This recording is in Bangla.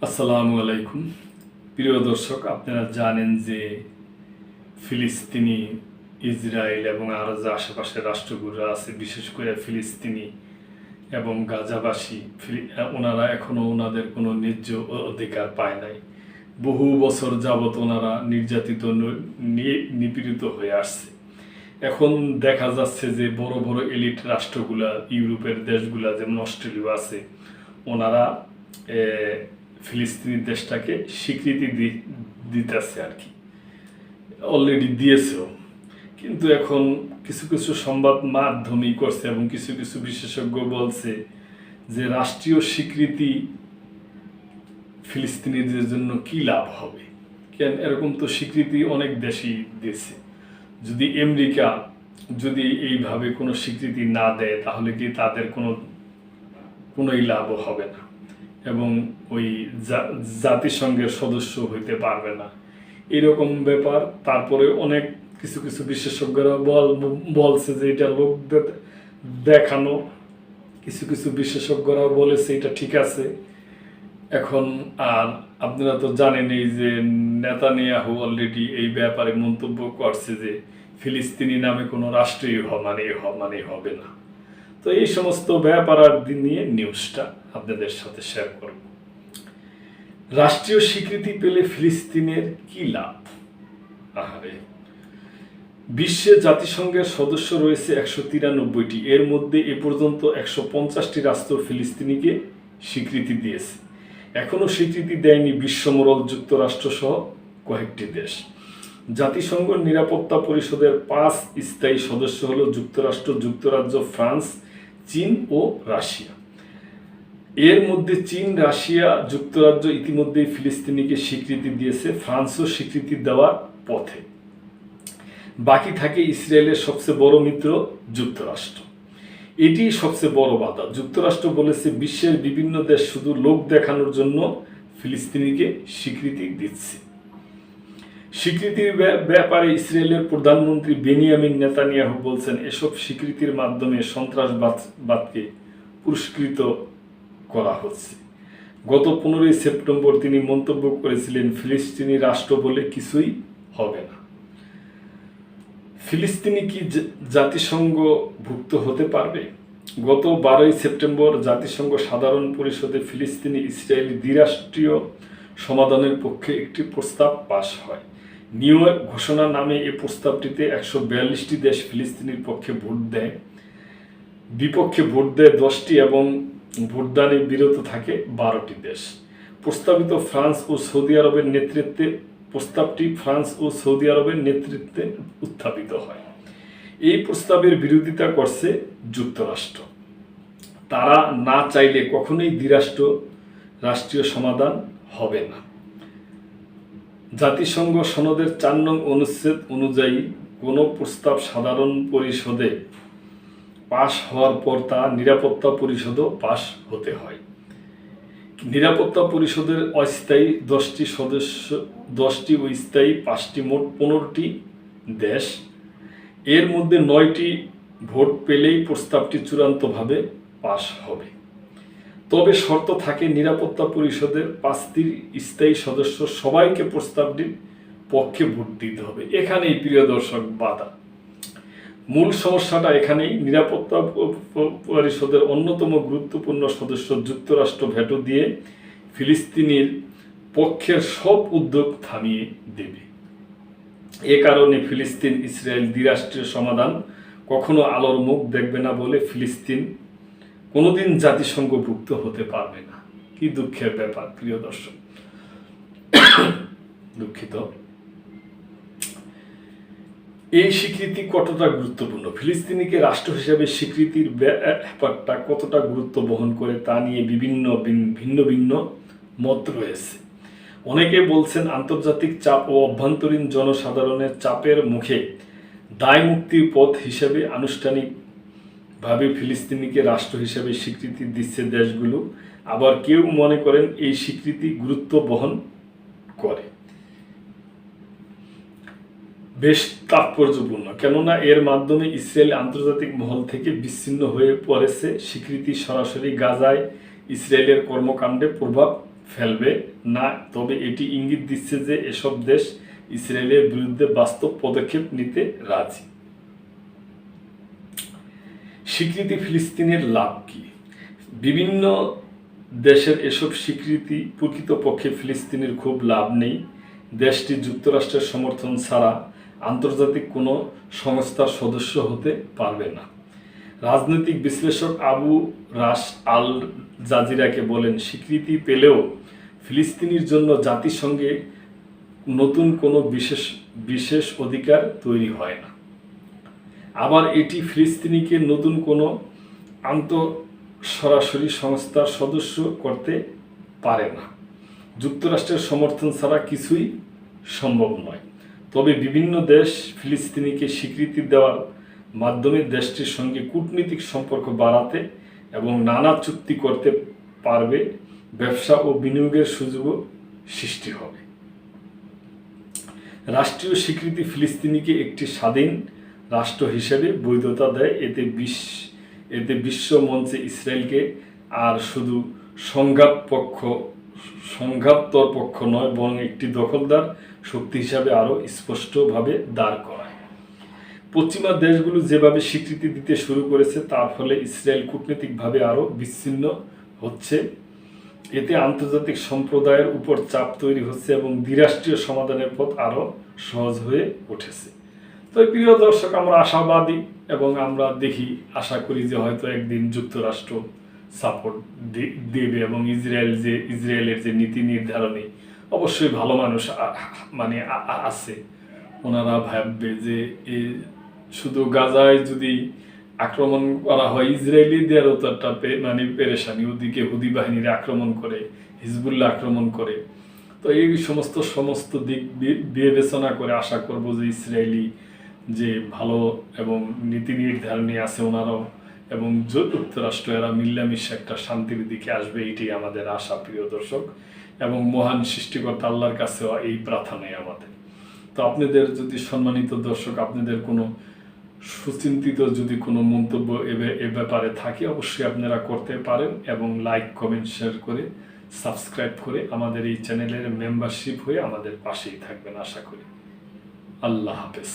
আসসালামু আলাইকুম। প্রিয় দর্শক, আপনারা জানেন যে ফিলিস্তিনি, ইসরায়েল এবং আরও যে আশেপাশের রাষ্ট্রগুলো আছে, বিশেষ করে ফিলিস্তিনি এবং গাজাবাসী, ওনারা এখনও ওনাদের কোনো ন্যায্য অধিকার পায় নাই। বহু বছর যাবৎ ওনারা নির্যাতিত, নিপীড়িত হয়ে আসছে। এখন দেখা যাচ্ছে যে বড় বড় এলিট রাষ্ট্রগুলা, ইউরোপের দেশগুলা যেমন অস্ট্রেলিয়া আছে, ওনারা ফিলিস্তিনি দেশটাকে স্বীকৃতি দিতেছে আর কি, অলরেডি দিয়েছেও। কিন্তু এখন কিছু কিছু সংবাদ মাধ্যমই করছে এবং কিছু কিছু বিশেষজ্ঞ বলছে যে রাষ্ট্রীয় স্বীকৃতি ফিলিস্তিনিদের জন্য কি লাভ হবে। কেন, এরকম তো স্বীকৃতি অনেক দেশই দিয়েছে। যদি আমেরিকা যদি এইভাবে কোনো স্বীকৃতি না দেয়, তাহলে কি তাদের কোনোই লাভও হবে না এবং ওই জাতিসংঘের সদস্য হইতে পারবে না, এরকম ব্যাপার। তারপরে অনেক কিছু কিছু বিশেষজ্ঞরা বলছে যে এটা লোক দেখানো, কিছু কিছু বিশেষজ্ঞরা বলেছে এটা ঠিক আছে। এখন আর আপনারা তো জানেনই যে নেতানিয়াহু অলরেডি এই ব্যাপারে মন্তব্য করছে যে ফিলিস্তিনি নামে কোনো রাষ্ট্রই হবে না। তো এই সমস্ত ব্যাপার আর নিয়ে নিউজটা আপনাদের সাথে শেয়ার করব। রাষ্ট্রীয় স্বীকৃতি পেলে ফিলিস্তিনের কি লাভ? আহারে, বিশ্বে জাতিসংঘের সদস্য রয়েছে 193টি। এর মধ্যে এ পর্যন্ত 150টি রাষ্ট্র ফিলিস্তিনিকে স্বীকৃতি দিয়েছে। এখনও স্বীকৃতি দেয়নি বিশ্বমোড়ল যুক্তরাষ্ট্র সহ কয়েকটি দেশ। জাতিসংঘ নিরাপত্তা পরিষদের 5 স্থায়ী সদস্য হল যুক্তরাষ্ট্র, যুক্তরাজ্য, ফ্রান্স, চীন ও রাশিয়া। এর মধ্যে চীন, রাশিয়া, যুক্তরাজ্য ইতিমধ্যেই ফিলিস্তিনিকে স্বীকৃতি দিয়েছে, ফ্রান্সও স্বীকৃতি দেওয়ার পথে। বাকি থাকে ইসরায়েলের সবচেয়ে বড় মিত্র যুক্তরাষ্ট্র। এটি সবচেয়ে বড় বাধা। যুক্তরাষ্ট্র বলেছে বিশ্বের বিভিন্ন দেশ শুধু লোক দেখানোর জন্য ফিলিস্তিনিকে স্বীকৃতি দিচ্ছে। স্বীকৃতির ব্যাপারে ইসরায়েলের প্রধানমন্ত্রী বেনিয়ামিন নেতানিয়াহু বলছেন, এসব স্বীকৃতির মাধ্যমে সন্ত্রাসবাদকে পুরস্কৃত করা হচ্ছে। গত 15 সেপ্টেম্বর তিনি মন্তব্য করেছিলেন, ফিলিস্তিনি রাষ্ট্র বলে কিছুই হবে না। ফিলিস্তিনি কি জাতিসংঘভুক্ত হতে পারবে? গত 12 সেপ্টেম্বর জাতিসংঘ সাধারণ পরিষদে ফিলিস্তিনি ইসরায়েলি দ্বিরাষ্ট্রীয় সমাধানের পক্ষে একটি প্রস্তাব পাশ হয়। নিউ ইয়র্ক ঘোষণা নামে এই প্রস্তাবটিতে 142টি দেশ ফিলিস্তিনির পক্ষে ভোট দেয়, বিপক্ষে ভোট দেয় 10টি এবং ভোটদানে বিরত থাকে 12টি দেশ। প্রস্তাবিত ফ্রান্স ও সৌদি আরবের নেতৃত্বে প্রস্তাবটি উত্থাপিত হয়। এই প্রস্তাবের বিরোধিতা করছে যুক্তরাষ্ট্র। তারা না চাইলে কখনোই রাষ্ট্রীয় সমাধান হবে না। জাতিসংঘ সনদের 4 নং অনুচ্ছেদ অনুযায়ী কোনো প্রস্তাব সাধারণ পরিষদে পাশ হওয়ার পর তা নিরাপত্তা পরিষদও পাশ হতে হয়। নিরাপত্তা পরিষদের অস্থায়ী 10টি সদস্য, 10টি ও স্থায়ী 5টি, মোট 15টি দেশ। এর মধ্যে 9টি ভোট পেলেই প্রস্তাবটি চূড়ান্তভাবে পাশ হবে। তবে শর্ত থাকে, নিরাপত্তা পরিষদের 5টি স্থায়ী সদস্য সবাইকে প্রস্তাবটির পক্ষে ভোট দিতে হবে। এখানেই প্রিয় দর্শক বাধা, মূল সমস্যাটা এখানেই। নিরাপত্তা পরিষদের অন্যতম গুরুত্বপূর্ণ সদস্য যুক্তরাষ্ট্র ভেটো দিয়ে ফিলিস্তিনির পক্ষের সব উদ্যোগ থামিয়ে দেবে। এ কারণে ফিলিস্তিন ইসরায়েল দ্বিরাষ্ট্রীয় সমাধান কখনো আলোর মুখ দেখবে না বলে ফিলিস্তিন কোনোদিন জাতিসংঘভুক্ত হতে পারবে না। কি দুঃখের ব্যাপার প্রিয় দর্শক, দুঃখিত। এই স্বীকৃতি কতটা গুরুত্বপূর্ণ, ফিলিস্তিনিকে রাষ্ট্র হিসেবে স্বীকৃতির ব্যাপারটা কতটা গুরুত্ব বহন করে তা নিয়ে ভিন্ন ভিন্ন মত রয়েছে। অনেকে বলছেন আন্তর্জাতিক চাপ ও অভ্যন্তরীণ জনসাধারণের চাপের মুখে দায় মুক্তির পথ হিসেবে আনুষ্ঠানিকভাবে ফিলিস্তিনিকে রাষ্ট্র হিসেবে স্বীকৃতি দিচ্ছে দেশগুলো। আবার কেউ মনে করেন এই স্বীকৃতি গুরুত্ব বহন করে বেশ তাৎপর্যপূর্ণ, কেননা এর মাধ্যমে ইসরায়েল আন্তর্জাতিক মহল থেকে বিচ্ছিন্ন হয়ে পড়েছে। স্বীকৃতি সরাসরি গাজায় ইসরায়েলের কর্মকাণ্ডে প্রভাব ফেলবে না, তবে এটি ইঙ্গিত দিচ্ছে যে এসব দেশ ইসরায়েলের বিরুদ্ধে বাস্তব পদক্ষেপ নিতে রাজি। স্বীকৃতি ফিলিস্তিনের লাভ কি? বিভিন্ন দেশের এসব স্বীকৃতি প্রকৃতপক্ষে ফিলিস্তিনের খুব লাভ নেই। দেশটি যুক্তরাষ্ট্রের সমর্থন ছাড়া আন্তর্জাতিক কোনো সংস্থার সদস্য হতে পারবে না। রাজনৈতিক বিশ্লেষক আবু রাশ আল জাজিরাকে বলেন, স্বীকৃতি পেলেও ফিলিস্তিনির জন্য জাতিসংঘে নতুন কোনো বিশেষ অধিকার তৈরি হয় না। আবার এটি ফিলিস্তিনিকে নতুন কোনো সরাসরি সংস্থার সদস্য করতে পারে না। যুক্তরাষ্ট্রের সমর্থন ছাড়া কিছুই সম্ভব নয়। তবে বিভিন্ন দেশ ফিলিস্তিনিকে স্বীকৃতি দেওয়ার মাধ্যমে দেশটির সঙ্গে কূটনৈতিক সম্পর্ক বাড়াতে এবং নানা চুক্তি করতে পারবে, ব্যবসা ও বিনিয়োগের সুযোগও সৃষ্টি হবে। রাষ্ট্রীয় স্বীকৃতি ফিলিস্তিনিকে একটি স্বাধীন রাষ্ট্র হিসেবে বৈধতা দেয়। এতে বিশ্ব মঞ্চে ইসরায়েলকে আর শুধু সংঘাতর পক্ষ নয়, বরং একটি দখলদার শক্তি হিসাবে আরও স্পষ্টভাবে দাঁড় করায়। পশ্চিমা দেশগুলো যেভাবে স্বীকৃতি দিতে শুরু করেছে তার ফলে ইসরায়েল কূটনৈতিকভাবে আরও বিচ্ছিন্ন হচ্ছে। এতে আন্তর্জাতিক সম্প্রদায়ের উপর চাপ তৈরি হচ্ছে এবং দ্বিরাষ্ট্রীয় সমাধানের পথ আরও সহজ হয়ে উঠেছে। তো প্রিয় দর্শক, আমরা আশাবাদী এবং আমরা আশা করি যে হয়তো একদিন যুক্তরাষ্ট্র সাপোর্ট দেবে এবং ইসরায়েলের যে নীতি নির্ধারণী অবশ্যই ভালো মানুষ আছে, ওনারা ভাববে যে শুধু গাজায় যদি আক্রমণ করা হয়, ইসরায়েলিদেরও তো একটা পেরেশানি, ওদিকে হুদি বাহিনীরা আক্রমণ করে, হিজবুল্লাহ আক্রমণ করে। তো এই সমস্ত দিক বিবেচনা করে আশা করব যে ইসরায়েলি যে ভালো এবং নীতি নির্ধারণী আছে ওনারাও এবং যুক্তরাষ্ট্র এরা মিল্লামিশা একটা শান্তির দিকে আসবে, এটাই আমাদের আশা প্রিয় দর্শক। এবং মহান সৃষ্টিকর্তা আল্লাহর কাছেও এই প্রার্থনাই আমাদের। তো আপনাদের যদি সম্মানিত দর্শক আপনাদের কোনো সুচিন্তিত যদি কোনো মন্তব্য এ ব্যাপারে থাকে অবশ্যই আপনারা করতে পারেন এবং লাইক কমেন্ট শেয়ার করে সাবস্ক্রাইব করে আমাদের এই চ্যানেলের মেম্বারশিপ হয়ে আমাদের পাশেই থাকবেন আশা করি। আল্লাহ হাফেজ।